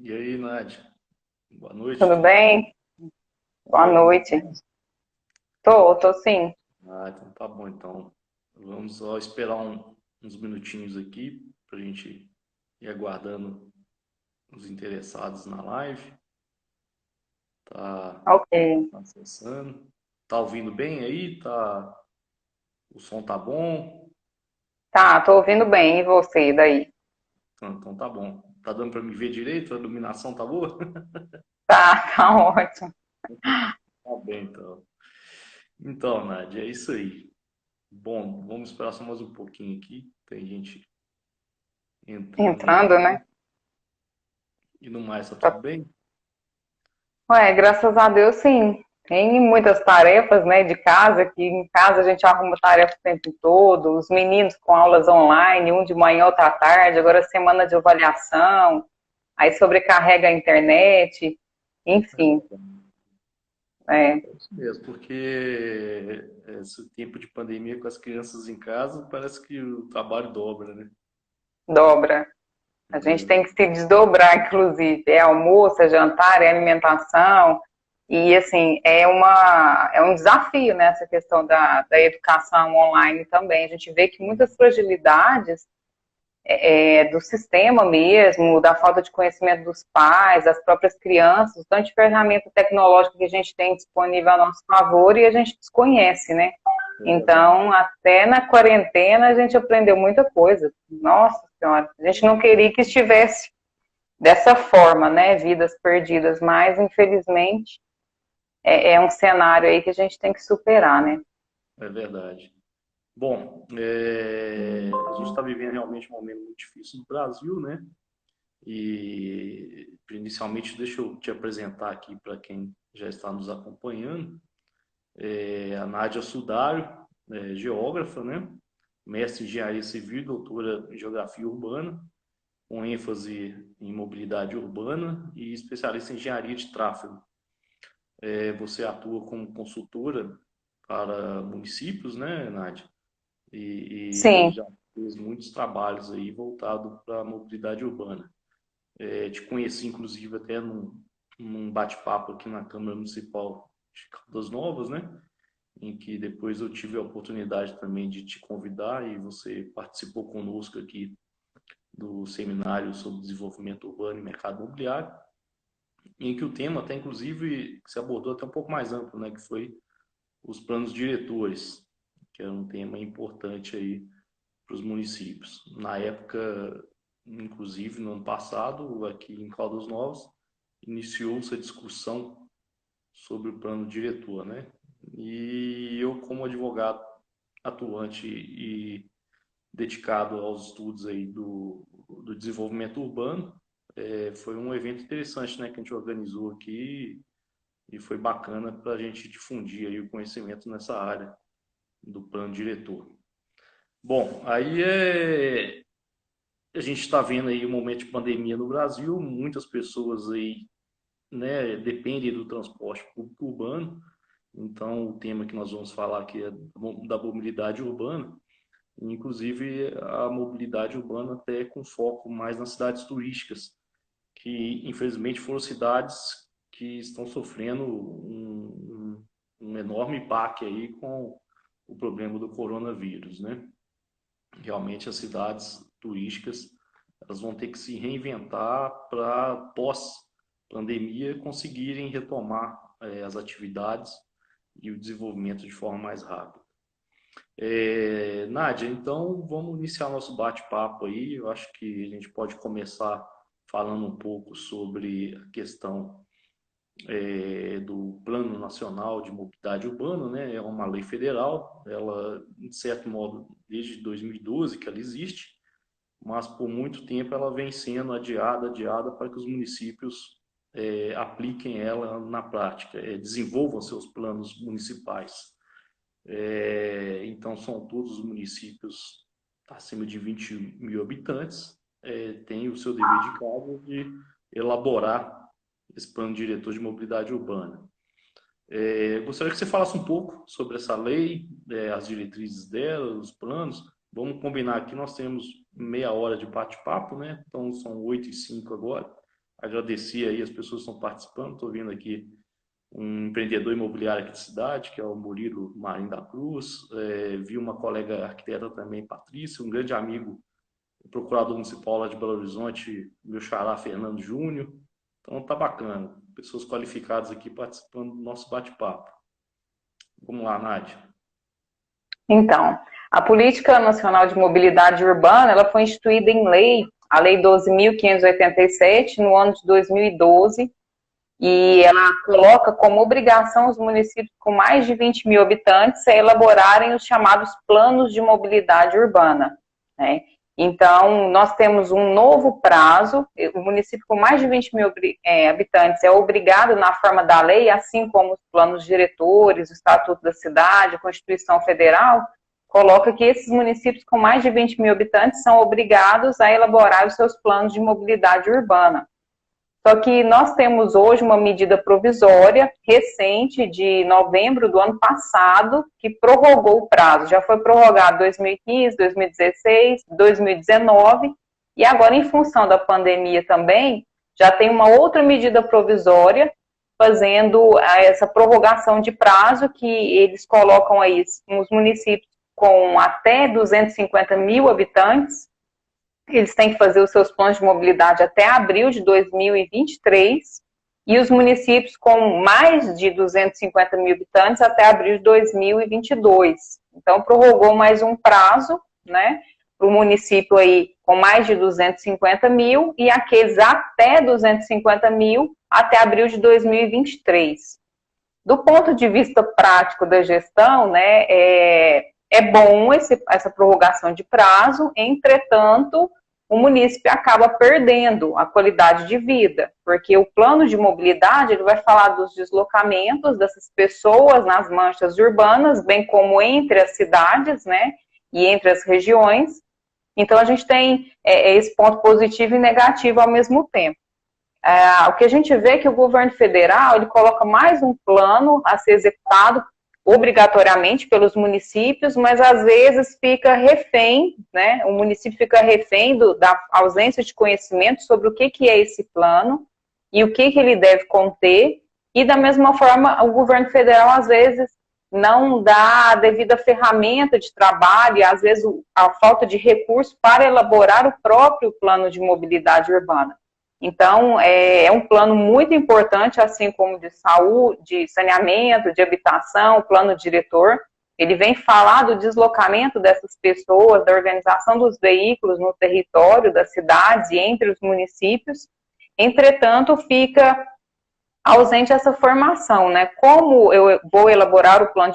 E aí, Nádia? Boa noite, Tudo tudo bem? tá Boa ouvindo? noite. Tô sim. Então tá bom, então. Vamos só esperar uns minutinhos aqui para a gente ir aguardando os interessados na live. Tá Ok. acessando. Tá ouvindo bem aí? O som tá bom? Tá, tô ouvindo bem. E você daí? Então tá bom. Tá dando para me ver direito? A iluminação tá boa? Tá, tá ótimo. Tá bem, então. Então, Nádia, é isso aí. Bom, vamos esperar só mais um pouquinho aqui. Tem gente entrando aí. Entrando, né? E no mais, tá tudo Tá- bem? Ué, graças a Deus, sim. Tem muitas tarefas, né, de casa, que em casa a gente arruma tarefa o tempo todo, os meninos com aulas online, um de manhã, outro à tarde, agora semana de avaliação, aí sobrecarrega a internet, É enfim, verdade. é, É isso mesmo, porque esse tempo de pandemia com as crianças em casa, parece que o trabalho dobra, né? dobra. A gente tem que se desdobrar, inclusive. É almoço, é jantar, é alimentação. E, assim, é um desafio, né, essa questão da educação online também. A gente vê que muitas fragilidades do sistema mesmo, da falta de conhecimento dos pais, das próprias crianças, o tanto de ferramenta tecnológica que a gente tem disponível a nosso favor e a gente desconhece, né? É verdade, Então, até na quarentena a gente aprendeu muita coisa. Nossa Senhora, a gente não queria que estivesse dessa forma, né? Vidas perdidas, mas infelizmente é um cenário aí que a gente tem que superar, né? é verdade. Bom, a gente está vivendo realmente um momento muito difícil no Brasil, né? E inicialmente deixa eu te apresentar aqui para quem já está nos acompanhando. A Nádia Sudário, geógrafa, né? Mestre em engenharia civil, e doutora em geografia urbana, com ênfase em mobilidade urbana e especialista em engenharia de tráfego. Você atua como consultora para municípios, né, Nádia? E Sim, já fez muitos trabalhos aí voltados para a mobilidade urbana. Te conheci, inclusive, até num bate-papo aqui na Câmara Municipal de Caldas Novas, né? Em que depois eu tive a oportunidade também de te convidar e você participou conosco aqui do seminário sobre desenvolvimento urbano e mercado imobiliário, em que o tema até inclusive se abordou até um pouco mais amplo, né, que foi os planos diretores, que era um tema importante aí para os municípios. Na época, inclusive no ano passado, aqui em Caldas Novas, iniciou-se a discussão sobre o plano diretor, né? E eu, como advogado atuante e dedicado aos estudos aí do desenvolvimento urbano, foi um evento interessante, né, que a gente organizou aqui e foi bacana para a gente difundir aí o conhecimento nessa área do plano diretor. Bom, a gente está vendo aí um momento de pandemia no Brasil, muitas pessoas aí, né, dependem do transporte público urbano, então o tema que nós vamos falar aqui é da mobilidade urbana, inclusive a mobilidade urbana até com foco mais nas cidades turísticas, que infelizmente foram cidades que estão sofrendo um enorme baque aí com o problema do coronavírus, né? Realmente as cidades turísticas elas vão ter que se reinventar para pós-pandemia conseguirem retomar as atividades e o desenvolvimento de forma mais rápida. Nádia, então vamos iniciar nosso bate-papo aí. Eu acho que a gente pode começar falando um pouco sobre a questão do Plano Nacional de Mobilidade Urbana, né? É uma lei federal, ela, de certo modo, desde 2012 que ela existe, mas por muito tempo ela vem sendo adiada para que os municípios apliquem ela na prática, desenvolvam seus planos municipais. Então, são todos os municípios acima de 20 mil habitantes, têm o seu dever de casa de elaborar esse plano diretor de mobilidade urbana. Gostaria que você falasse um pouco sobre essa lei, as diretrizes dela, os planos. Vamos combinar aqui, nós temos meia hora de bate-papo, né? Então são 8h05 agora. agradecer aí as pessoas que estão participando. Estou vendo aqui um empreendedor imobiliário aqui de cidade, que é o Murilo Marinho da Cruz. Vi uma colega arquiteta também, Patrícia, um grande amigo, o procurador municipal lá de Belo Horizonte, meu xará Fernando Júnior. Então tá bacana, pessoas qualificadas aqui participando do nosso bate-papo. Vamos lá, Nádia. Então, a Política Nacional de Mobilidade Urbana, ela foi instituída em lei, a Lei 12.587, no ano de 2012, e ela coloca como obrigação os municípios com mais de 20 mil habitantes a elaborarem os chamados planos de mobilidade urbana, né? Então, nós temos um novo prazo, o município com mais de 20 mil habitantes é obrigado na forma da lei, assim como os planos diretores, o Estatuto da Cidade, a Constituição Federal, coloca que esses municípios com mais de 20 mil habitantes são obrigados a elaborar os seus planos de mobilidade urbana. Só que nós temos hoje uma medida provisória recente de novembro do ano passado que prorrogou o prazo. Já foi prorrogado 2015, 2016, 2019 e agora, em função da pandemia também, já tem uma outra medida provisória fazendo essa prorrogação de prazo que eles colocam aí nos municípios com até 250 mil habitantes. Eles têm que fazer os seus planos de mobilidade até abril de 2023 e os municípios com mais de 250 mil habitantes até abril de 2022. Então, prorrogou mais um prazo, né, para o município aí com mais de 250 mil e aqueles até 250 mil até abril de 2023. Do ponto de vista prático da gestão, né, é bom essa prorrogação de prazo, entretanto, o município acaba perdendo a qualidade de vida, porque o plano de mobilidade ele vai falar dos deslocamentos dessas pessoas nas manchas urbanas, bem como entre as cidades, né, e entre as regiões. Então, a gente tem esse ponto positivo e negativo ao mesmo tempo. O que a gente vê é que o governo federal ele coloca mais um plano a ser executado obrigatoriamente pelos municípios, mas às vezes fica refém, né? O município fica refém da ausência de conhecimento sobre o que é esse plano e o que ele deve conter, e da mesma forma o governo federal às vezes não dá a devida ferramenta de trabalho e às vezes a falta de recurso para elaborar o próprio plano de mobilidade urbana. Então, é um plano muito importante, assim como de saúde, de saneamento, de habitação, o plano diretor. Ele vem falar do deslocamento dessas pessoas, da organização dos veículos no território das cidades e entre os municípios. Entretanto, fica ausente essa formação, né? Como eu vou elaborar o plano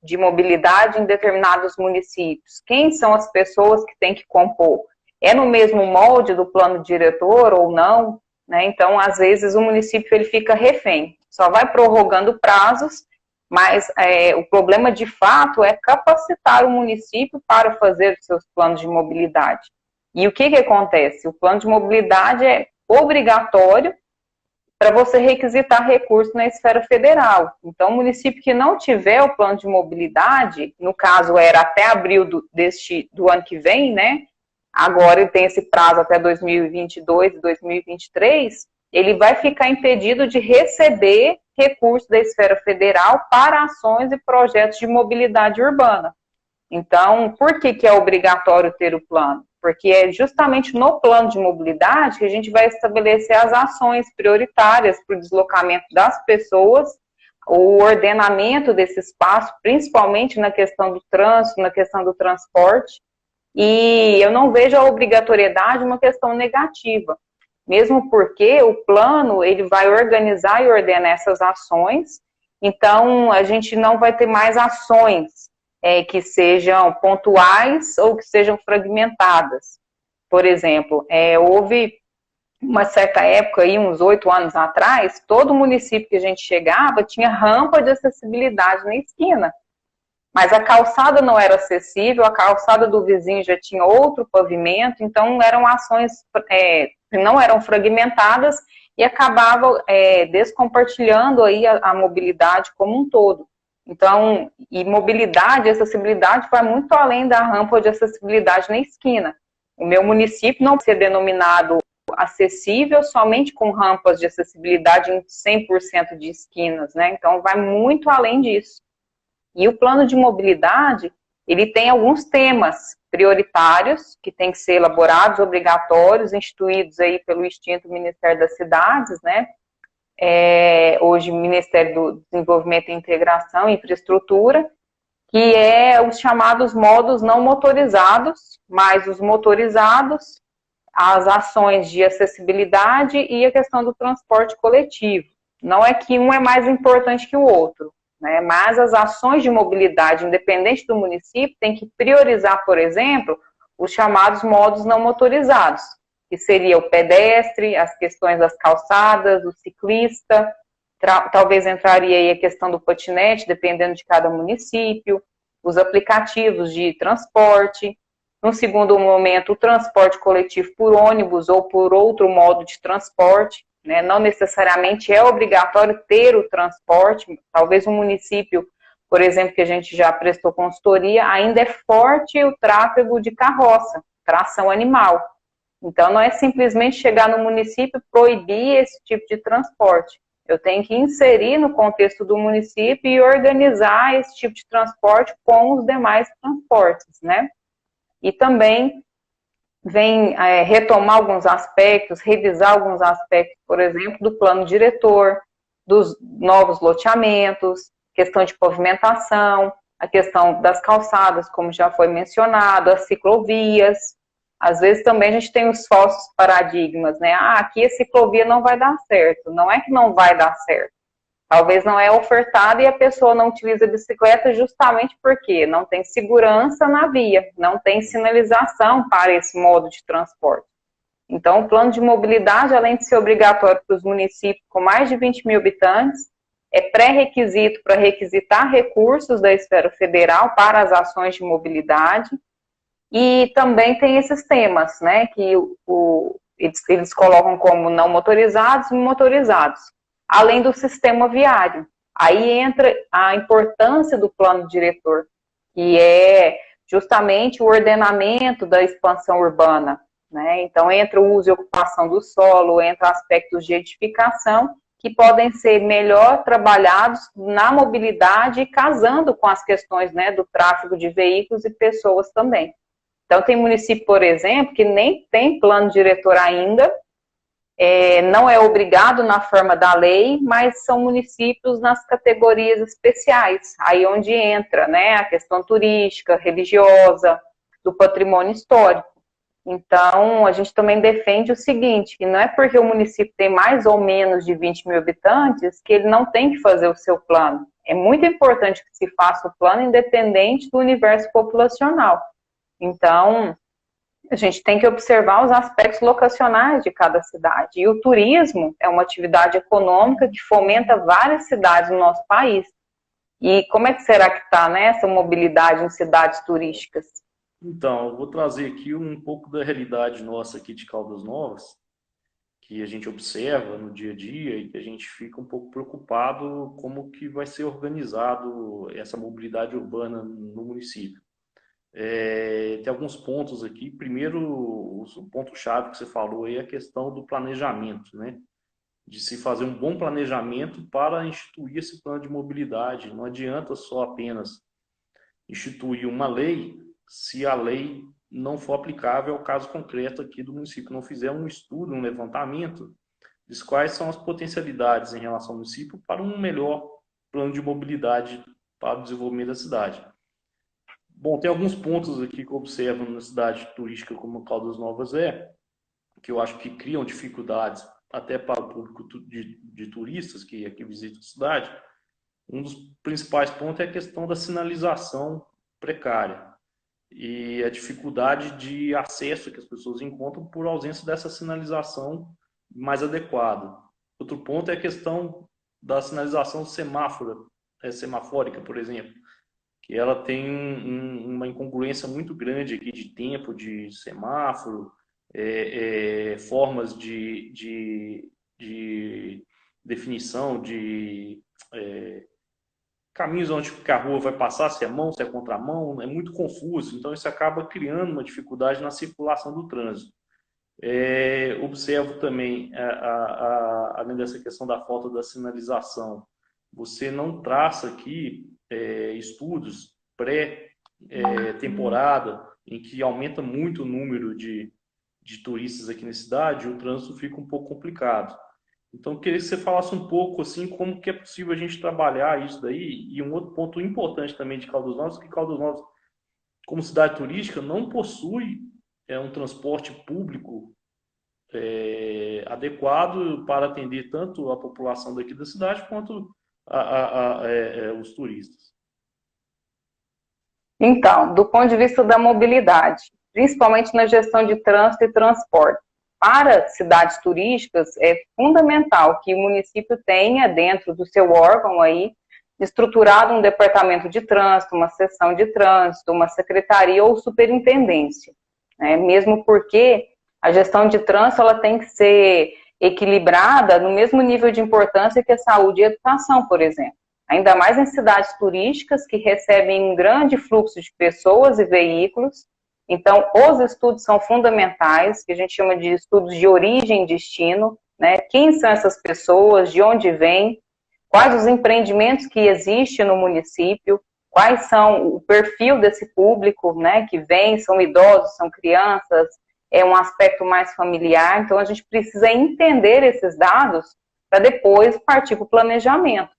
de mobilidade em determinados municípios? Quem são as pessoas que têm que compor? É no mesmo molde do plano diretor ou não, né? Então, às vezes, o município ele fica refém, só vai prorrogando prazos, mas o problema de fato é capacitar o município para fazer os seus planos de mobilidade. E o que acontece? O plano de mobilidade é obrigatório para você requisitar recursos na esfera federal. Então, o município que não tiver o plano de mobilidade, no caso era até abril do ano que vem, né? Agora ele tem esse prazo até 2022, 2023, ele vai ficar impedido de receber recursos da esfera federal para ações e projetos de mobilidade urbana. Então, por que é obrigatório ter o plano? Porque é justamente no plano de mobilidade que a gente vai estabelecer as ações prioritárias para o deslocamento das pessoas, o ordenamento desse espaço, principalmente na questão do trânsito, na questão do transporte. E eu não vejo a obrigatoriedade uma questão negativa, mesmo porque o plano ele vai organizar e ordenar essas ações, então a gente não vai ter mais ações que sejam pontuais ou que sejam fragmentadas. Por exemplo, houve uma certa época, aí, uns 8 anos atrás, todo município que a gente chegava tinha rampa de acessibilidade na esquina. Mas a calçada não era acessível, a calçada do vizinho já tinha outro pavimento, então eram ações que não eram fragmentadas e acabavam descompartilhando aí a mobilidade como um todo. Então, e mobilidade, acessibilidade vai muito além da rampa de acessibilidade na esquina. O meu município não vai ser denominado acessível somente com rampas de acessibilidade em 100% de esquinas, né? Então, vai muito além disso. E o plano de mobilidade, ele tem alguns temas prioritários que têm que ser elaborados, obrigatórios, instituídos aí pelo extinto Ministério das Cidades, né? Hoje Ministério do Desenvolvimento e Integração e Infraestrutura, que é os chamados modos não motorizados, mais os motorizados, as ações de acessibilidade e a questão do transporte coletivo. Não é que um é mais importante que o outro, né? Mas as ações de mobilidade, independente do município, tem que priorizar, por exemplo, os chamados modos não motorizados, que seria o pedestre, as questões das calçadas, o ciclista, talvez entraria aí a questão do patinete, dependendo de cada município, os aplicativos de transporte. No segundo momento, o transporte coletivo por ônibus ou por outro modo de transporte, né? Não necessariamente é obrigatório ter o transporte, talvez um município, por exemplo, que a gente já prestou consultoria, ainda é forte o tráfego de carroça, tração animal. Então, não é simplesmente chegar no município e proibir esse tipo de transporte. Eu tenho que inserir no contexto do município e organizar esse tipo de transporte com os demais transportes, né? E também vem retomar alguns aspectos, revisar alguns aspectos, por exemplo, do plano diretor, dos novos loteamentos, questão de pavimentação, a questão das calçadas, como já foi mencionado, as ciclovias. Às vezes também a gente tem os falsos paradigmas, né? Aqui a ciclovia não vai dar certo. Não é que não vai dar certo. Talvez não é ofertada e a pessoa não utiliza a bicicleta justamente porque não tem segurança na via, não tem sinalização para esse modo de transporte. Então, o plano de mobilidade, além de ser obrigatório para os municípios com mais de 20 mil habitantes, é pré-requisito para requisitar recursos da esfera federal para as ações de mobilidade. E também tem esses temas, né, que eles colocam como não motorizados e motorizados, além do sistema viário. Aí entra a importância do plano diretor, que é justamente o ordenamento da expansão urbana, né? Então entra o uso e ocupação do solo, entra aspectos de edificação que podem ser melhor trabalhados na mobilidade, casando com as questões, né, do tráfego de veículos e pessoas também. Então, tem município, por exemplo, que nem tem plano diretor ainda, não é obrigado na forma da lei, mas são municípios nas categorias especiais, aí onde entra, né, a questão turística, religiosa, do patrimônio histórico. Então, a gente também defende o seguinte, que não é porque o município tem mais ou menos de 20 mil habitantes que ele não tem que fazer o seu plano. É muito importante que se faça o plano independente do universo populacional. Então, a gente tem que observar os aspectos locacionais de cada cidade. E o turismo é uma atividade econômica que fomenta várias cidades no nosso país. E como é que será que está, né, essa mobilidade em cidades turísticas? Então, eu vou trazer aqui um pouco da realidade nossa aqui de Caldas Novas, que a gente observa no dia a dia e que a gente fica um pouco preocupado como que vai ser organizado essa mobilidade urbana no município. Tem alguns pontos aqui. Primeiro, o ponto-chave que você falou aí é a questão do planejamento, né? De se fazer um bom planejamento para instituir esse plano de mobilidade. Não adianta só apenas instituir uma lei se a lei não for aplicável ao caso concreto aqui do município, não fizer um estudo, um levantamento de quais são as potencialidades em relação ao município para um melhor plano de mobilidade para o desenvolvimento da cidade. Bom, tem alguns pontos aqui que eu observo na cidade turística como Caldas Novas que eu acho que criam dificuldades até para o público de turistas que aqui visitam a cidade. Um dos principais pontos é a questão da sinalização precária e a dificuldade de acesso que as pessoas encontram por ausência dessa sinalização mais adequada. Outro ponto é a questão da sinalização semafórica, por exemplo, que ela tem uma incongruência muito grande aqui de tempo de semáforo, formas de definição de caminhos onde a rua vai passar, se é mão, se é contramão, é muito confuso. Então, isso acaba criando uma dificuldade na circulação do trânsito. observo também, além dessa questão da falta da sinalização, você não traça aqui estudos pré-temporada, em que aumenta muito o número de turistas aqui na cidade, e o trânsito fica um pouco complicado. Então, eu queria que você falasse um pouco assim como que é possível a gente trabalhar isso daí. E um outro ponto importante também de Caldas Novas, que Caldas Novas, como cidade turística, não possui um transporte público adequado para atender tanto a população daqui da cidade quanto os turistas. Então, do ponto de vista da mobilidade, principalmente na gestão de trânsito e transporte, para cidades turísticas é fundamental que o município tenha dentro do seu órgão aí estruturado um departamento de trânsito, uma seção de trânsito, uma secretaria ou superintendência, né? Mesmo porque a gestão de trânsito ela tem que ser equilibrada no mesmo nível de importância que a saúde e a educação, por exemplo. Ainda mais em cidades turísticas que recebem um grande fluxo de pessoas e veículos. Então, os estudos são fundamentais, que a gente chama de estudos de origem e destino, né? Quem são essas pessoas, de onde vêm, quais os empreendimentos que existem no município, quais são o perfil desse público, né, que vem, são idosos, são crianças, é um aspecto mais familiar. Então, a gente precisa entender esses dados para depois partir para o planejamento.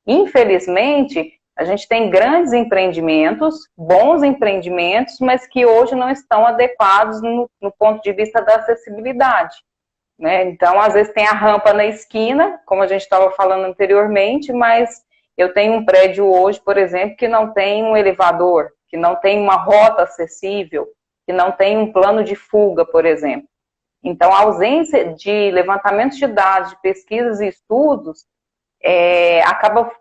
Infelizmente, a gente tem grandes empreendimentos, bons empreendimentos, mas que hoje não estão adequados no ponto de vista da acessibilidade, né? Então, às vezes tem a rampa na esquina, como a gente estava falando anteriormente, mas eu tenho um prédio hoje, por exemplo, que não tem um elevador, que não tem uma rota acessível, que não tem um plano de fuga, por exemplo. Então, a ausência de levantamentos de dados, de pesquisas e estudos, acaba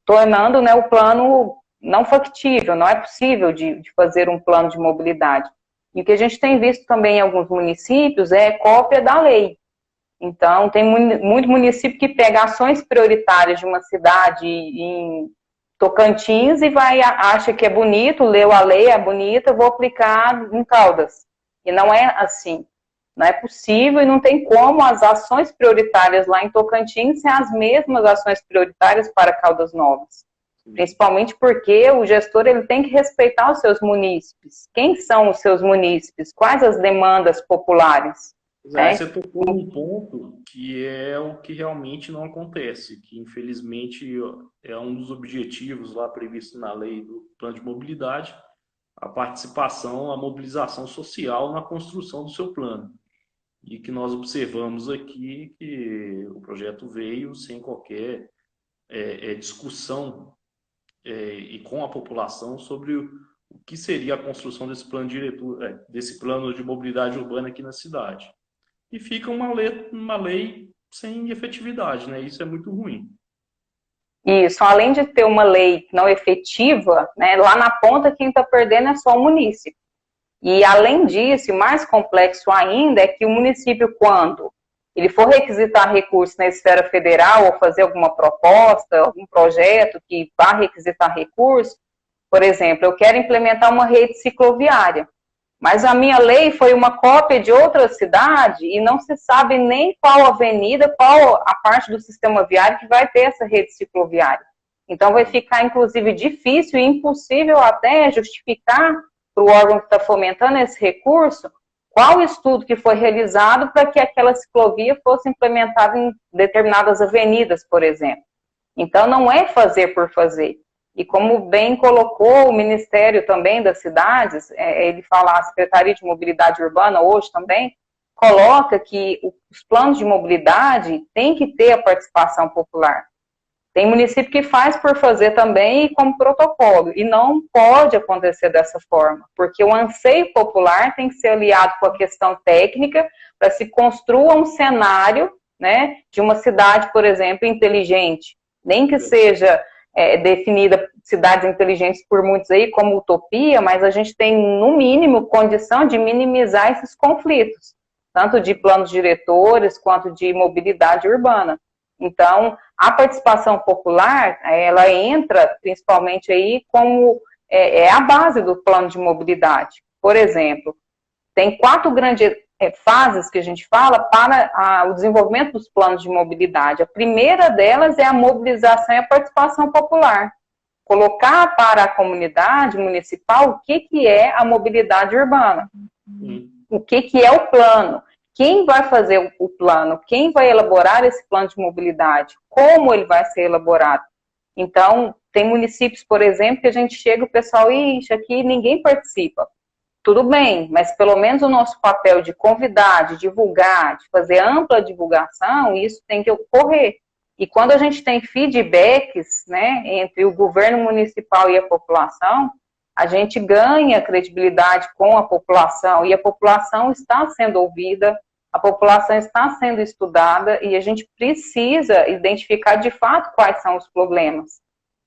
tornando, né, o plano não factível, não é possível de fazer um plano de mobilidade. E o que a gente tem visto também em alguns municípios é cópia da lei. Então, tem muito município que pega ações prioritárias de uma cidade em Tocantins e acha que é bonito, leu a lei, é bonita, vou aplicar em Caldas. E não é assim. Não é possível e não tem como as ações prioritárias lá em Tocantins ser as mesmas ações prioritárias para Caldas Novas. Principalmente porque o gestor ele tem que respeitar os seus munícipes. Quem são os seus munícipes? Quais as demandas populares? Você tocou num ponto que é o que realmente não acontece, que infelizmente é um dos objetivos lá previsto na lei do plano de mobilidade, a participação, a mobilização social na construção do seu plano. E que nós observamos aqui que o projeto veio sem qualquer discussão e com a população sobre o que seria a construção desse plano diretor, desse plano de mobilidade urbana aqui na cidade. E fica uma lei sem efetividade, né? Isso é muito ruim. Isso, além de ter uma lei não efetiva, né, lá na ponta quem está perdendo é só o município. E, além disso, mais complexo ainda é que o município, quando ele for requisitar recursos na esfera federal ou fazer alguma proposta, algum projeto que vá requisitar recursos, por exemplo, eu quero implementar uma rede cicloviária, mas a minha lei foi uma cópia de outra cidade e não se sabe nem qual avenida, qual a parte do sistema viário que vai ter essa rede cicloviária. Então, vai ficar, inclusive, difícil e impossível até justificar para o órgão que está fomentando esse recurso, qual estudo que foi realizado para que aquela ciclovia fosse implementada em determinadas avenidas, por exemplo. Então, não é fazer por fazer. E como bem colocou o Ministério também das Cidades, ele fala, a Secretaria de Mobilidade Urbana hoje também, coloca que os planos de mobilidade têm que ter a participação popular. Tem município que faz por fazer também como protocolo, e não pode acontecer dessa forma, porque o anseio popular tem que ser aliado com a questão técnica para se construa um cenário, né, de uma cidade, por exemplo, inteligente, nem que seja definida cidades inteligentes por muitos aí como utopia, mas a gente tem, no mínimo, condição de minimizar esses conflitos, tanto de planos diretores quanto de mobilidade urbana. Então, a participação popular, ela entra principalmente aí como a base do plano de mobilidade. Por exemplo, tem 4 grandes fases que a gente fala para o desenvolvimento dos planos de mobilidade. A primeira delas é a mobilização e a participação popular. Colocar para a comunidade municipal o que é a mobilidade urbana. O que é o plano. Quem vai fazer o plano? Quem vai elaborar esse plano de mobilidade? Como ele vai ser elaborado? Então, tem municípios, por exemplo, que a gente chega, o pessoal, ixi, aqui ninguém participa. Tudo bem, mas pelo menos o nosso papel de convidar, de divulgar, de fazer ampla divulgação, isso tem que ocorrer. E quando a gente tem feedbacks, né, entre o governo municipal e a população, a gente ganha credibilidade com a população, e a população está sendo ouvida, a população está sendo estudada, e a gente precisa identificar de fato quais são os problemas.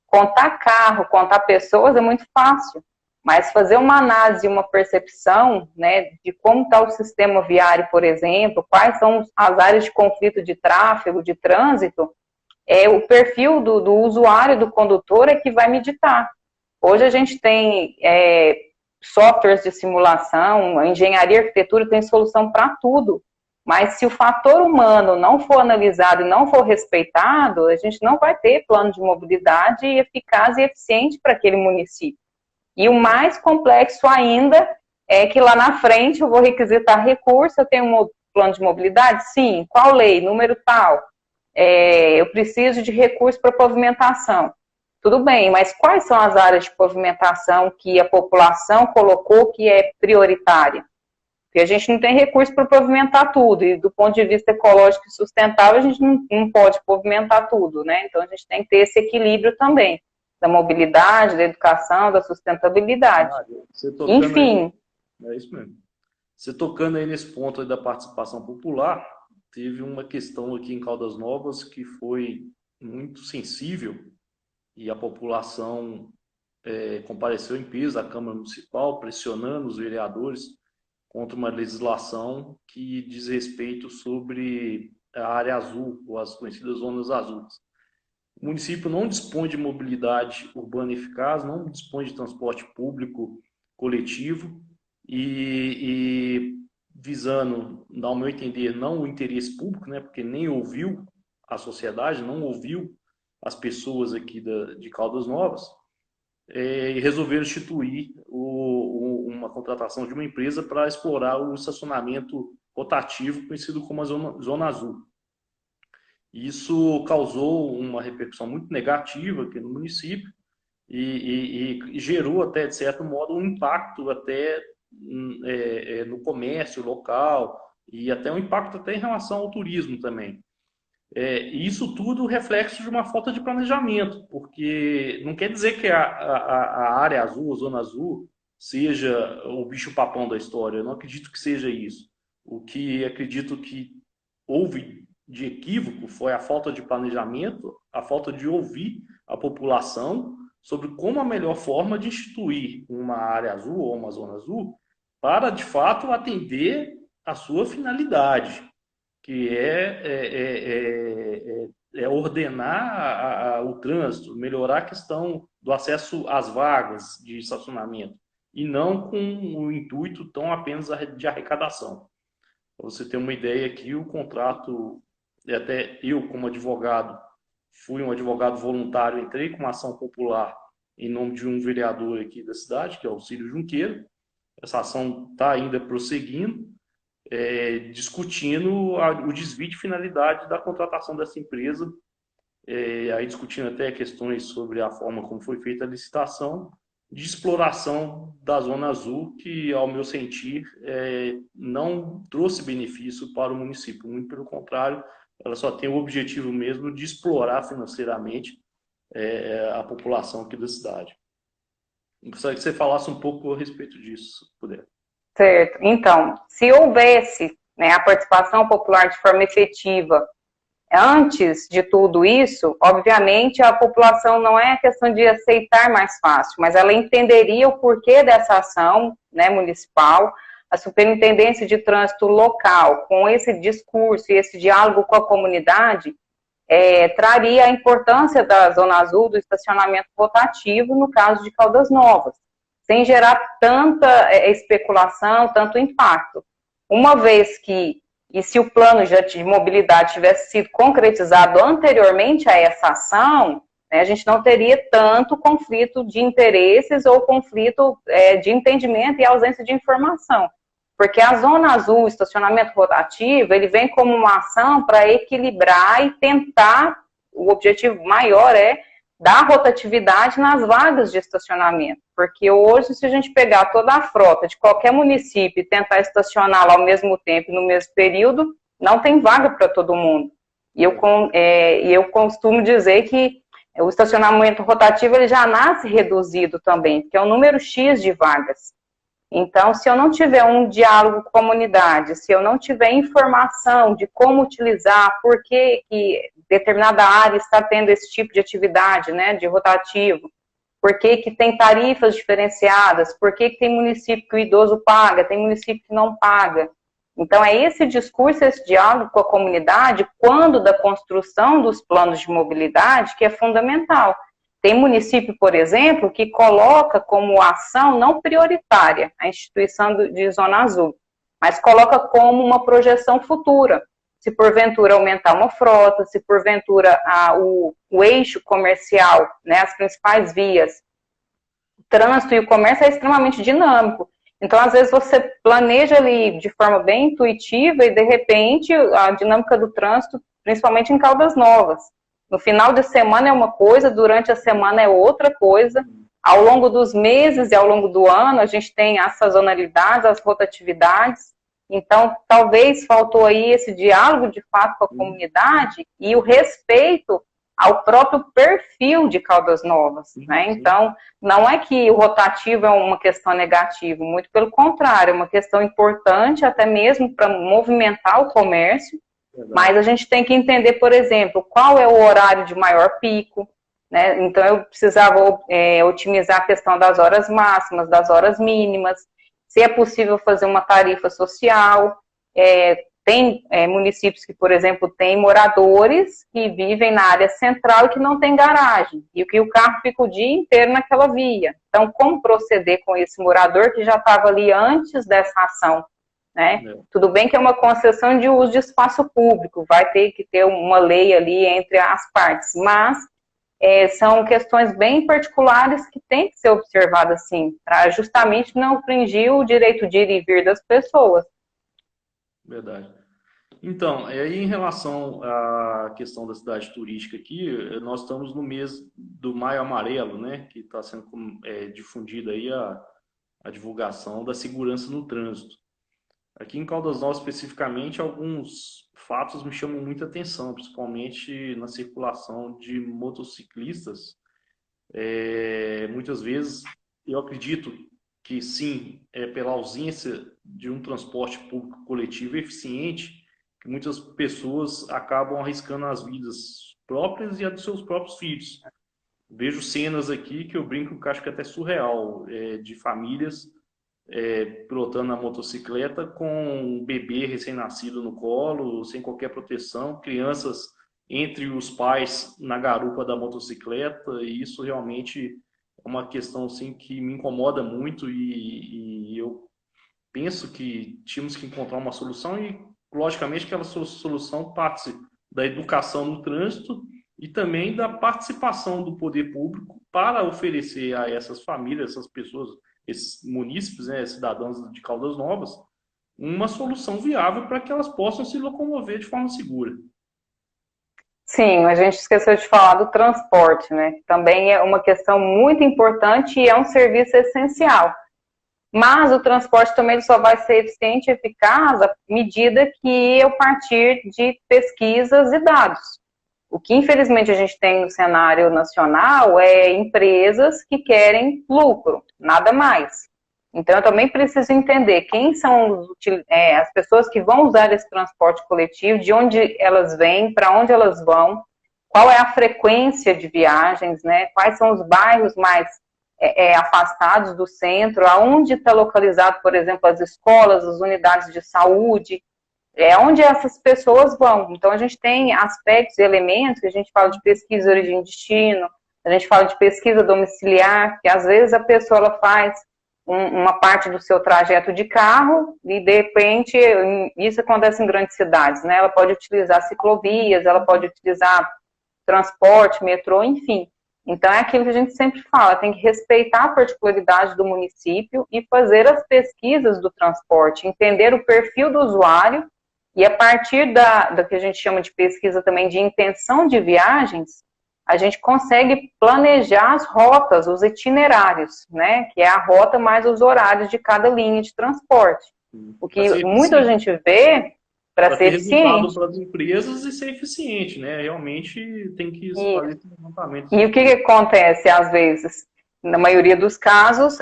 Contar carro, contar pessoas é muito fácil, mas fazer uma análise, uma percepção, né, de como está o sistema viário, por exemplo, quais são as áreas de conflito de tráfego, de trânsito, o perfil do usuário, do condutor é que vai meditar. Hoje a gente tem softwares de simulação, a engenharia e arquitetura tem solução para tudo, mas se o fator humano não for analisado e não for respeitado, a gente não vai ter plano de mobilidade eficaz e eficiente para aquele município. E o mais complexo ainda é que lá na frente eu vou requisitar recurso, eu tenho um plano de mobilidade? Sim. Qual lei? Número tal. Eu preciso de recurso para pavimentação. Tudo bem, mas quais são as áreas de pavimentação que a população colocou que é prioritária? Porque a gente não tem recurso para pavimentar tudo, e do ponto de vista ecológico e sustentável, a gente não pode pavimentar tudo, né? Então a gente tem que ter esse equilíbrio também, da mobilidade, da educação, da sustentabilidade. Enfim. É isso mesmo. Você tocando aí nesse ponto aí da participação popular, teve uma questão aqui em Caldas Novas que foi muito sensível, e a população compareceu em peso à Câmara Municipal, pressionando os vereadores contra uma legislação que diz respeito sobre a área azul, ou as conhecidas zonas azuis. O município não dispõe de mobilidade urbana eficaz, não dispõe de transporte público coletivo e visando, ao meu entender, não o interesse público, né, porque nem ouviu a sociedade, não ouviu as pessoas aqui de Caldas Novas, e resolveram instituir uma contratação de uma empresa para explorar o estacionamento rotativo, conhecido como a Zona Azul. Isso causou uma repercussão muito negativa aqui no município e gerou até, de certo modo, um impacto até no comércio local e até um impacto até em relação ao turismo também. Isso tudo reflexo de uma falta de planejamento, porque não quer dizer que a área azul, a zona azul, seja o bicho-papão da história. Eu não acredito que seja isso. O que acredito que houve de equívoco foi a falta de planejamento, a falta de ouvir a população sobre como a melhor forma de instituir uma área azul ou uma zona azul para, de fato, atender a sua finalidade, que é ordenar o trânsito, melhorar a questão do acesso às vagas de estacionamento, e não com o intuito tão apenas de arrecadação. Para você ter uma ideia aqui, o contrato, até eu como advogado, fui um advogado voluntário, entrei com uma ação popular em nome de um vereador aqui da cidade, que é o Círio Junqueira. Essa ação está ainda prosseguindo, discutindo o desvio de finalidade da contratação dessa empresa, aí discutindo até questões sobre a forma como foi feita a licitação, de exploração da Zona Azul, que, ao meu sentir, não trouxe benefício para o município. Muito pelo contrário, ela só tem o objetivo mesmo de explorar financeiramente a população aqui da cidade. Gostaria que você falasse um pouco a respeito disso, se puder. Certo. Então, se houvesse, né, a participação popular de forma efetiva antes de tudo isso, obviamente a população não é questão de aceitar mais fácil, mas ela entenderia o porquê dessa ação, né, municipal. A Superintendência de Trânsito local, com esse discurso e esse diálogo com a comunidade, traria a importância da Zona Azul, do estacionamento rotativo, no caso de Caldas Novas, sem gerar tanta especulação, tanto impacto. uma vez que, e se o plano de mobilidade tivesse sido concretizado anteriormente a essa ação, né, a gente não teria tanto conflito de interesses ou conflito de entendimento e ausência de informação. Porque a zona azul, o estacionamento rotativo, ele vem como uma ação para equilibrar e tentar, o objetivo maior é dar rotatividade nas vagas de estacionamento. Porque hoje, se a gente pegar toda a frota de qualquer município e tentar estacioná-la ao mesmo tempo, no mesmo período, não tem vaga para todo mundo. E eu costumo dizer que o estacionamento rotativo ele já nasce reduzido também, porque é um número X de vagas. Então, se eu não tiver um diálogo com a comunidade, se eu não tiver informação de como utilizar, por que determinada área está tendo esse tipo de atividade, né, de rotativo, por que tem tarifas diferenciadas, por que tem município que o idoso paga, tem município que não paga. Então, é esse discurso, esse diálogo com a comunidade, quando da construção dos planos de mobilidade, que é fundamental. Tem município, por exemplo, que coloca como ação não prioritária a instituição de Zona Azul, mas coloca como uma projeção futura. Se porventura aumentar uma frota, se porventura o eixo comercial, né, as principais vias, o trânsito e o comércio é extremamente dinâmico. Então, às vezes, você planeja ali de forma bem intuitiva e, de repente, a dinâmica do trânsito, principalmente em Caldas Novas. No final de semana é uma coisa, durante a semana é outra coisa. Ao longo dos meses e ao longo do ano, a gente tem as sazonalidades, as rotatividades. Então, talvez faltou aí esse diálogo, de fato, com a comunidade e o respeito ao próprio perfil de Caldas Novas, né? Então, não é que o rotativo é uma questão negativa, muito pelo contrário, é uma questão importante até mesmo para movimentar o comércio, mas a gente tem que entender, por exemplo, qual é o horário de maior pico, né? Então, eu precisava otimizar a questão das horas máximas, das horas mínimas, se é possível fazer uma tarifa social. Tem municípios que, por exemplo, têm moradores que vivem na área central e que não tem garagem, e que o carro fica o dia inteiro naquela via. Então, como proceder com esse morador que já estava ali antes dessa ação? Né? Tudo bem que é uma concessão de uso de espaço público, vai ter que ter uma lei ali entre as partes, mas são questões bem particulares que têm que ser observadas, sim, para justamente não infringir o direito de ir e vir das pessoas. Verdade. Então, aí em relação à questão da cidade turística aqui, nós estamos no mês do Maio Amarelo, né, que está sendo difundida aí a divulgação da segurança no trânsito. Aqui em Caldas Novas, especificamente, alguns fatos me chamam muita atenção, principalmente na circulação de motociclistas. Muitas vezes, eu acredito que sim, pela ausência de um transporte público coletivo eficiente, que muitas pessoas acabam arriscando as vidas próprias e a dos seus próprios filhos. Vejo cenas aqui que eu brinco que acho que é até surreal, de famílias pilotando a motocicleta com um bebê recém-nascido no colo, sem qualquer proteção, crianças entre os pais na garupa da motocicleta, e isso realmente é uma questão assim, que me incomoda muito e eu penso que tínhamos que encontrar uma solução e, logicamente, que aquela solução parte da educação no trânsito e também da participação do poder público para oferecer a essas famílias, essas pessoas, esses munícipes, né, cidadãos de Caldas Novas, uma solução viável para que elas possam se locomover de forma segura. Sim, a gente esqueceu de falar do transporte, né? Também é uma questão muito importante e é um serviço essencial. Mas o transporte também só vai ser eficiente e eficaz à medida que eu partir de pesquisas e dados. O que, infelizmente, a gente tem no cenário nacional é empresas que querem lucro, nada mais. Então, eu também preciso entender quem são as pessoas que vão usar esse transporte coletivo, de onde elas vêm, para onde elas vão, qual é a frequência de viagens, né? Quais são os bairros mais afastados do centro, aonde está localizado, por exemplo, as escolas, as unidades de saúde, onde essas pessoas vão. Então, a gente tem aspectos e elementos que a gente fala de pesquisa origem e destino, a gente fala de pesquisa domiciliar, que às vezes a pessoa ela faz uma parte do seu trajeto de carro e, de repente, isso acontece em grandes cidades, né? Ela pode utilizar ciclovias, ela pode utilizar transporte, metrô, enfim. Então, é aquilo que a gente sempre fala, tem que respeitar a particularidade do município e fazer as pesquisas do transporte, entender o perfil do usuário e, a partir da que a gente chama de pesquisa também de intenção de viagens, a gente consegue planejar as rotas, os itinerários, né? Que é a rota mais os horários de cada linha de transporte. O que muita gente vê para ser eficiente. Para as empresas e ser eficiente, né? Realmente tem que fazer esse levantamento. E o que acontece às vezes? Na maioria dos casos,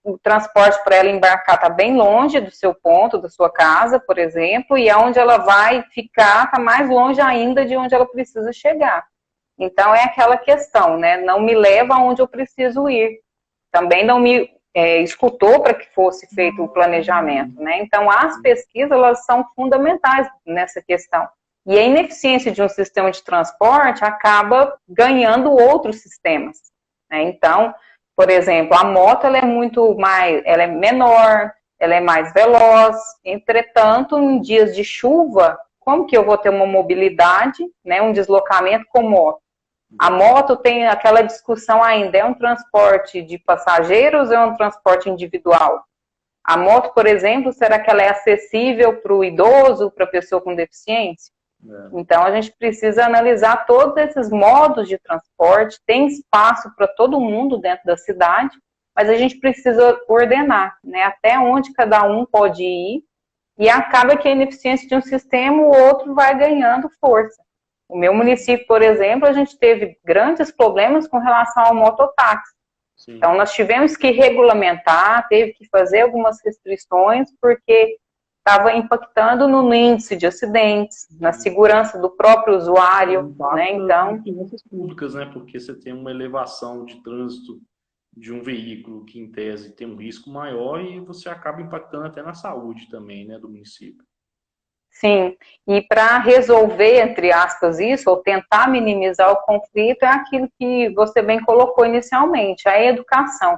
o transporte para ela embarcar está bem longe do seu ponto, da sua casa, por exemplo, e aonde ela vai ficar está mais longe ainda de onde ela precisa chegar. Então é aquela questão, né? Não me leva aonde eu preciso ir. Também não me escutou para que fosse feito o planejamento, né? Então, as pesquisas, elas são fundamentais nessa questão. E a ineficiência de um sistema de transporte acaba ganhando outros sistemas, né? Então, por exemplo, a moto, ela é menor, ela é mais veloz, entretanto, em dias de chuva, como que eu vou ter uma mobilidade, né, um deslocamento com moto? A moto tem aquela discussão ainda, é um transporte de passageiros ou é um transporte individual? A moto, por exemplo, será que ela é acessível para o idoso, para a pessoa com deficiência? Então, a gente precisa analisar todos esses modos de transporte, tem espaço para todo mundo dentro da cidade, mas a gente precisa ordenar, né, até onde cada um pode ir, e acaba que a ineficiência de um sistema, o outro vai ganhando força. O meu município, por exemplo, a gente teve grandes problemas com relação ao mototáxi. Sim. Então, nós tivemos que regulamentar, teve que fazer algumas restrições, porque estava impactando no índice de acidentes, na segurança do próprio usuário, né? Então, finanças públicas, né? Porque você tem uma elevação de trânsito de um veículo que, em tese, tem um risco maior e você acaba impactando até na saúde também, né, do município. Sim, e para resolver, entre aspas, isso, ou tentar minimizar o conflito, é aquilo que você bem colocou inicialmente, a educação.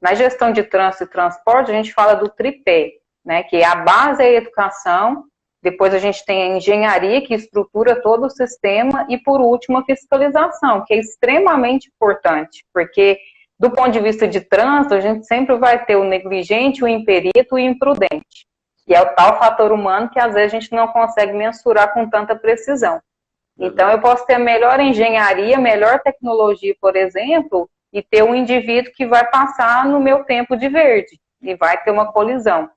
Na gestão de trânsito e transporte, a gente fala do tripé, né, que a base é a educação, depois a gente tem a engenharia, que estrutura todo o sistema, e por último a fiscalização, que é extremamente importante, porque do ponto de vista de trânsito, a gente sempre vai ter o negligente, o imperito e o imprudente, que é o tal fator humano que às vezes a gente não consegue mensurar com tanta precisão. Então, eu posso ter a melhor engenharia, melhor tecnologia, por exemplo, e ter um indivíduo que vai passar no meu tempo de verde e vai ter uma colisão.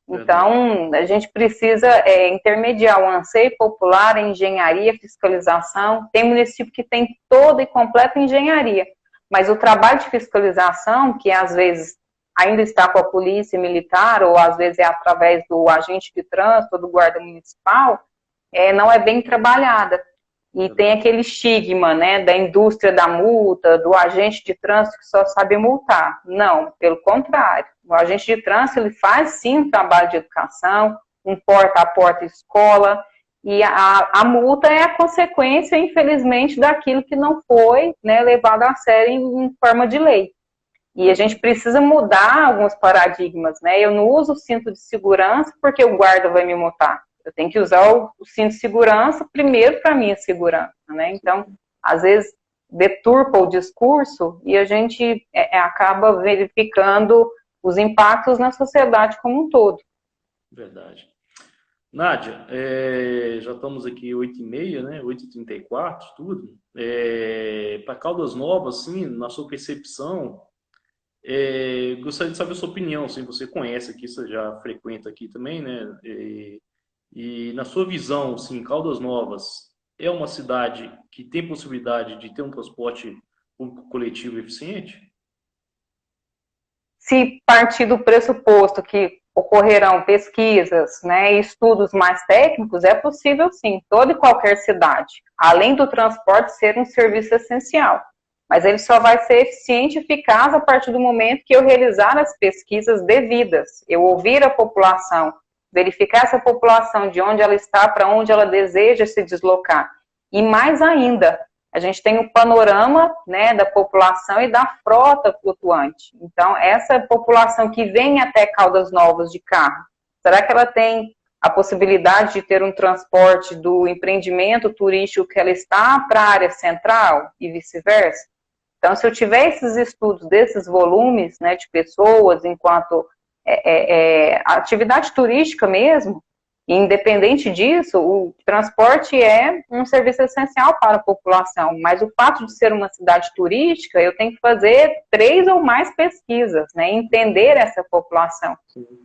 Então, a gente precisa intermediar o anseio popular, a engenharia, a fiscalização. Tem município que tem toda e completa engenharia, mas o trabalho de fiscalização, que às vezes ainda está com a polícia militar, ou às vezes é através do agente de trânsito, ou do guarda municipal, não é bem trabalhada. E tem aquele estigma, né, da indústria da multa, do agente de trânsito que só sabe multar. Não, pelo contrário. O agente de trânsito, ele faz sim um trabalho de educação, um porta-a-porta escola, e a multa é a consequência, infelizmente, daquilo que não foi, né, levado a sério em forma de lei. E a gente precisa mudar alguns paradigmas, né? Eu não uso o cinto de segurança porque o guarda vai me multar. Eu tenho que usar o cinto de segurança primeiro para a minha segurança, né? Então, às vezes, deturpa o discurso e a gente acaba verificando os impactos na sociedade como um todo. Verdade. Nádia, já estamos aqui 8h30, né? 8h34, tudo. Para Caldas Novas, assim, na sua percepção, gostaria de saber a sua opinião, assim, você conhece aqui, você já frequenta aqui também, né? E na sua visão, assim, Caldas Novas é uma cidade que tem possibilidade de ter um transporte público coletivo eficiente? Se partir do pressuposto que ocorrerão pesquisas, né, e estudos mais técnicos, é possível sim, toda e qualquer cidade, além do transporte ser um serviço essencial. Mas ele só vai ser eficiente e eficaz a partir do momento que eu realizar as pesquisas devidas, eu ouvir a população, verificar essa população de onde ela está, para onde ela deseja se deslocar. E mais ainda, a gente tem o panorama, né, da população e da frota flutuante. Então, essa população que vem até Caldas Novas de carro, será que ela tem a possibilidade de ter um transporte do empreendimento turístico que ela está para a área central e vice-versa? Então, se eu tiver esses estudos desses volumes, né, de pessoas, enquanto atividade turística mesmo, independente disso, o transporte é um serviço essencial para a população, mas o fato de ser uma cidade turística, eu tenho que fazer 3 ou mais pesquisas, né, entender essa população,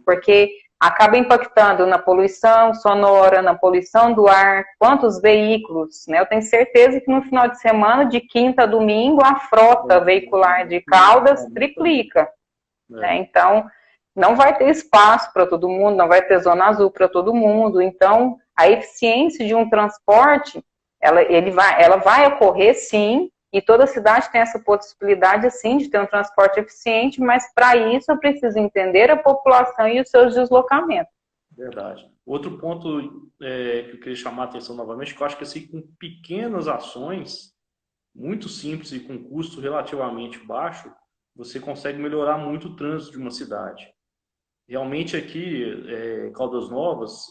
porque acaba impactando na poluição sonora, na poluição do ar, quantos veículos, né? Eu tenho certeza que no final de semana, de quinta a domingo, a frota veicular de Caldas triplica, né? Então, não vai ter espaço para todo mundo, não vai ter zona azul para todo mundo, então a eficiência de um transporte, ela vai ocorrer sim, e toda cidade tem essa possibilidade, sim, de ter um transporte eficiente, mas para isso eu preciso entender a população e os seus deslocamentos. Verdade. Outro ponto que eu queria chamar a atenção novamente, que eu acho que assim, com pequenas ações, muito simples e com custo relativamente baixo, você consegue melhorar muito o trânsito de uma cidade. Realmente aqui, Caldas Novas,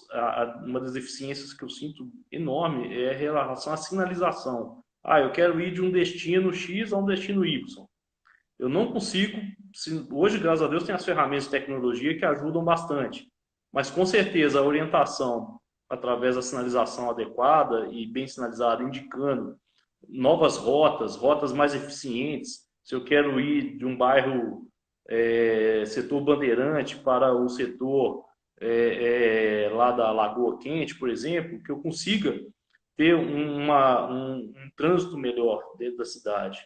uma das deficiências que eu sinto enorme é em relação à sinalização. Eu quero ir de um destino X a um destino Y. Eu não consigo, hoje, graças a Deus, tem as ferramentas de tecnologia que ajudam bastante, mas com certeza a orientação através da sinalização adequada e bem sinalizada, indicando novas rotas, rotas mais eficientes. Se eu quero ir de um bairro setor Bandeirante para o setor lá da Lagoa Quente, por exemplo, que eu consiga ter um trânsito melhor dentro da cidade.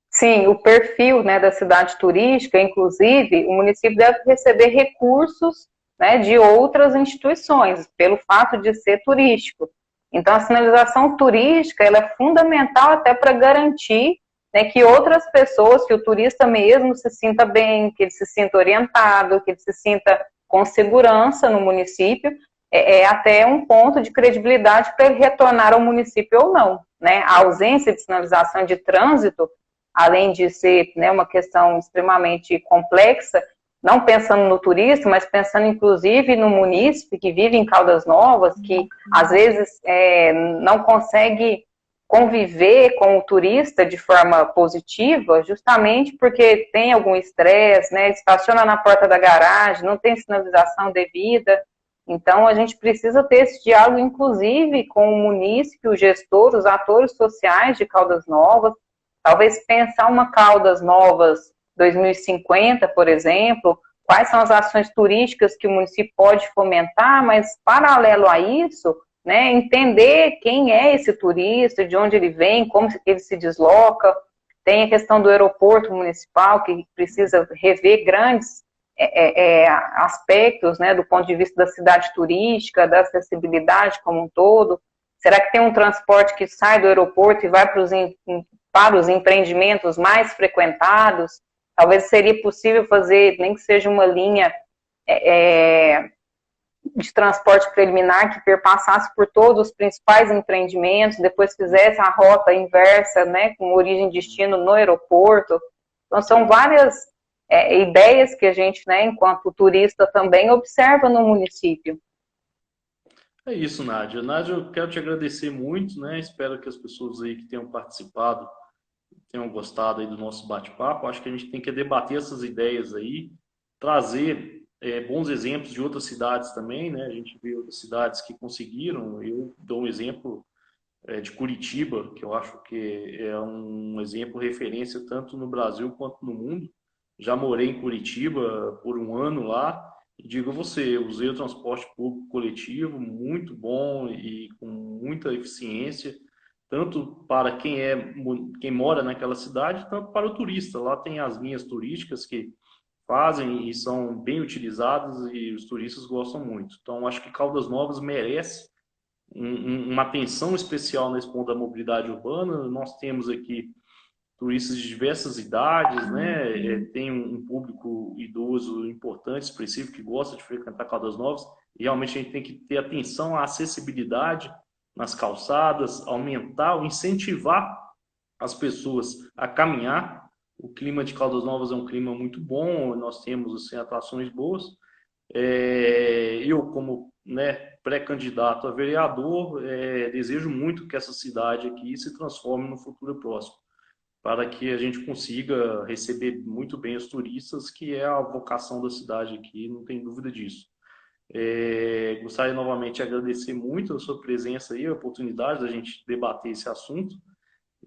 Sim, o perfil, né, da cidade turística, inclusive, o município deve receber recursos, né, de outras instituições, pelo fato de ser turístico. Então, a sinalização turística ela é fundamental até para garantir, né, que outras pessoas, que o turista mesmo se sinta bem, que ele se sinta orientado, que ele se sinta com segurança no município, é até um ponto de credibilidade para ele retornar ao município ou não, né? A ausência de sinalização de trânsito, além de ser, né, uma questão extremamente complexa, não pensando no turista, mas pensando inclusive no munícipe que vive em Caldas Novas, que às vezes não consegue conviver com o turista de forma positiva, justamente porque tem algum estresse, né, estaciona na porta da garagem, não tem sinalização devida. Então, a gente precisa ter esse diálogo, inclusive, com o munícipe, o gestor, os atores sociais de Caldas Novas. Talvez pensar uma Caldas Novas 2050, por exemplo, quais são as ações turísticas que o município pode fomentar, mas, paralelo a isso, né, entender quem é esse turista, de onde ele vem, como ele se desloca. Tem a questão do aeroporto municipal, que precisa rever grandes aspectos, né, do ponto de vista da cidade turística, da acessibilidade como um todo. Será que tem um transporte que sai do aeroporto e vai para os empreendimentos mais frequentados? Talvez seria possível fazer, nem que seja uma linha de transporte preliminar que perpassasse por todos os principais empreendimentos, depois fizesse a rota inversa, né, com origem e destino no aeroporto. Então, são várias ideias que a gente, né, enquanto turista, também observa no município. É isso, Nádia. Nádia, eu quero te agradecer muito, né? Espero que as pessoas aí que tenham participado tenham gostado aí do nosso bate-papo. Acho que a gente tem que debater essas ideias aí, trazer bons exemplos de outras cidades também, né? A gente vê outras cidades que conseguiram. Eu dou um exemplo de Curitiba, que eu acho que é um exemplo referência tanto no Brasil quanto no mundo. Já morei em Curitiba por um ano lá e digo a você, eu usei o transporte público coletivo muito bom e com muita eficiência, tanto para quem mora naquela cidade, tanto para o turista. Lá tem as linhas turísticas que fazem e são bem utilizadas e os turistas gostam muito. Então, acho que Caldas Novas merece uma atenção especial nesse ponto da mobilidade urbana. Nós temos aqui turistas de diversas idades, né? Tem um público idoso importante, expressivo, que gosta de frequentar Caldas Novas, e realmente a gente tem que ter atenção à acessibilidade nas calçadas, aumentar, ou incentivar as pessoas a caminhar. O clima de Caldas Novas é um clima muito bom, nós temos assim, atrações boas. Eu, como, né, pré-candidato a vereador, desejo muito que essa cidade aqui se transforme no futuro próximo, para que a gente consiga receber muito bem os turistas, que é a vocação da cidade aqui, não tem dúvida disso. Gostaria novamente de agradecer muito a sua presença aí, a oportunidade da gente debater esse assunto.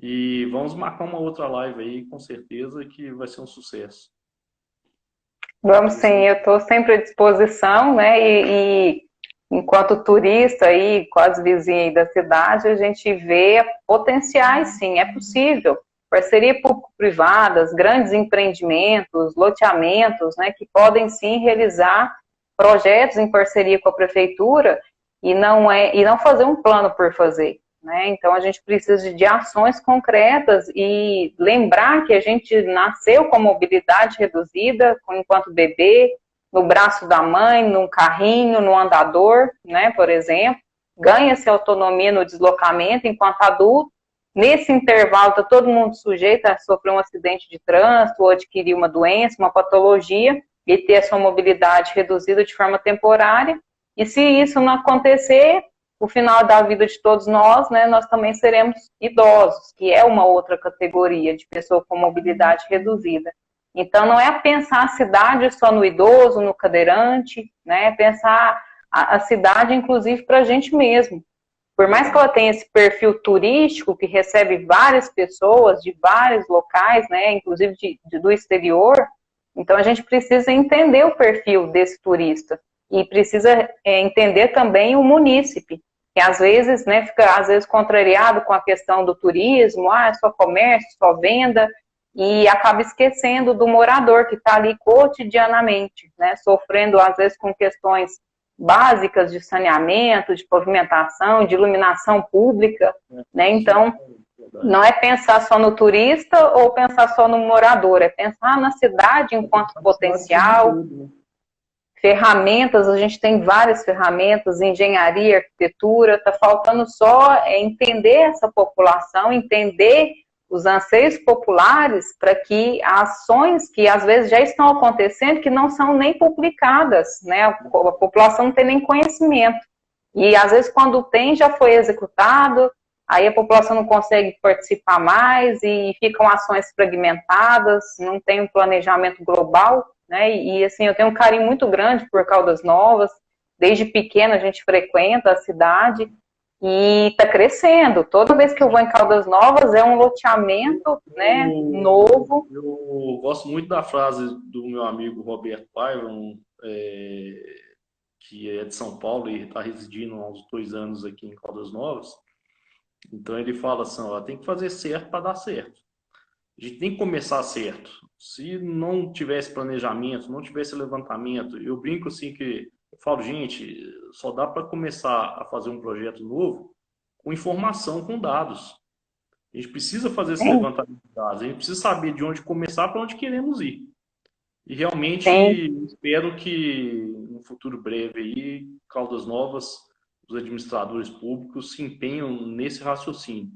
E vamos marcar uma outra live aí, com certeza, que vai ser um sucesso. Vamos sim, eu estou sempre à disposição, né? E enquanto turista aí, quase vizinha aí da cidade, a gente vê potenciais, sim, é possível. Parceria público-privadas, grandes empreendimentos, loteamentos, né? Que podem sim realizar projetos em parceria com a prefeitura e não fazer um plano por fazer. Né? Então, a gente precisa de ações concretas e lembrar que a gente nasceu com mobilidade reduzida, enquanto bebê, no braço da mãe, num carrinho, no andador, né, por exemplo. Ganha-se autonomia no deslocamento enquanto adulto. Nesse intervalo, está todo mundo sujeito a sofrer um acidente de trânsito ou adquirir uma doença, uma patologia, e ter a sua mobilidade reduzida de forma temporária. E se isso não acontecer, o final da vida de todos nós, né, nós também seremos idosos, que é uma outra categoria de pessoa com mobilidade reduzida. Então, não é pensar a cidade só no idoso, no cadeirante, né, é pensar a cidade, inclusive, para a gente mesmo. Por mais que ela tenha esse perfil turístico, que recebe várias pessoas de vários locais, né, inclusive do exterior, então a gente precisa entender o perfil desse turista e precisa entender também o munícipe, que às vezes, né, fica às vezes contrariado com a questão do turismo, é só comércio, só venda, e acaba esquecendo do morador que está ali cotidianamente, né, sofrendo às vezes com questões básicas de saneamento, de pavimentação, de iluminação pública, né, então não é pensar só no turista ou pensar só no morador, é pensar na cidade enquanto potencial. Ferramentas, a gente tem várias ferramentas, engenharia, arquitetura, está faltando só entender essa população, entender os anseios populares para que ações que às vezes já estão acontecendo, que não são nem publicadas, né? A população não tem nem conhecimento. E às vezes quando tem, já foi executado, aí a população não consegue participar mais e ficam ações fragmentadas, não tem um planejamento global. Né? E assim, eu tenho um carinho muito grande por Caldas Novas, desde pequena a gente frequenta a cidade e está crescendo. Toda vez que eu vou em Caldas Novas é um loteamento, né, novo. Eu gosto muito da frase do meu amigo Roberto Paiva, que é de São Paulo e está residindo há uns 2 anos aqui em Caldas Novas. Então ele fala assim, ó, tem que fazer certo para dar certo. A gente tem que começar certo. Se não tivesse planejamento, não tivesse levantamento, eu brinco assim que eu falo, gente, só dá para começar a fazer um projeto novo com informação, com dados. A gente precisa fazer esse levantamento de dados, a gente precisa saber de onde começar para onde queremos ir. E realmente espero que no futuro breve aí, Caldas Novas, os administradores públicos se empenham nesse raciocínio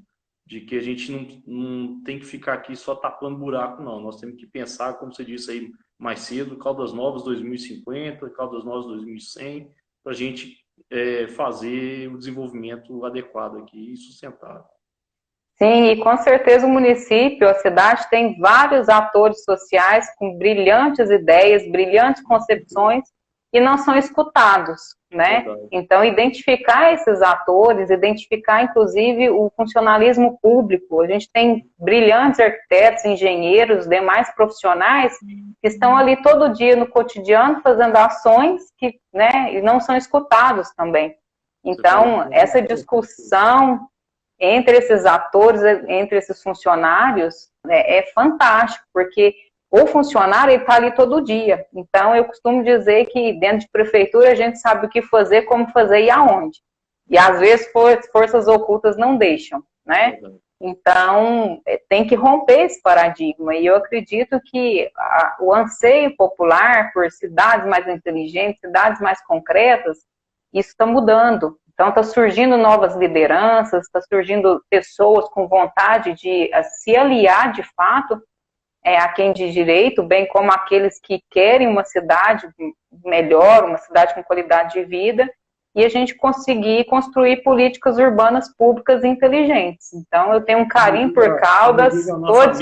de que a gente não tem que ficar aqui só tapando buraco, não. Nós temos que pensar, como você disse aí mais cedo, Caldas Novas 2050, Caldas Novas 2100, para a gente fazer o desenvolvimento adequado aqui e sustentável. Sim, e com certeza o município, a cidade tem vários atores sociais com brilhantes ideias, brilhantes concepções e não são escutados, né? Verdade. Então, identificar esses atores, identificar, inclusive, o funcionalismo público. A gente tem brilhantes arquitetos, engenheiros, demais profissionais que estão ali todo dia no cotidiano fazendo ações que, né, e não são escutados também. Então, essa discussão entre esses atores, entre esses funcionários, é fantástico, porque o funcionário está ali todo dia. Então, eu costumo dizer que dentro de prefeitura a gente sabe o que fazer, como fazer e aonde. E às vezes forças ocultas não deixam, né? Então, tem que romper esse paradigma. E eu acredito que o anseio popular por cidades mais inteligentes, cidades mais concretas, isso está mudando. Então, está surgindo novas lideranças, está surgindo pessoas com vontade de se aliar, de fato, a quem diz direito, bem como aqueles que querem uma cidade melhor, uma cidade com qualidade de vida, e a gente conseguir construir políticas urbanas públicas inteligentes. Então, eu tenho um carinho por Caldas, estou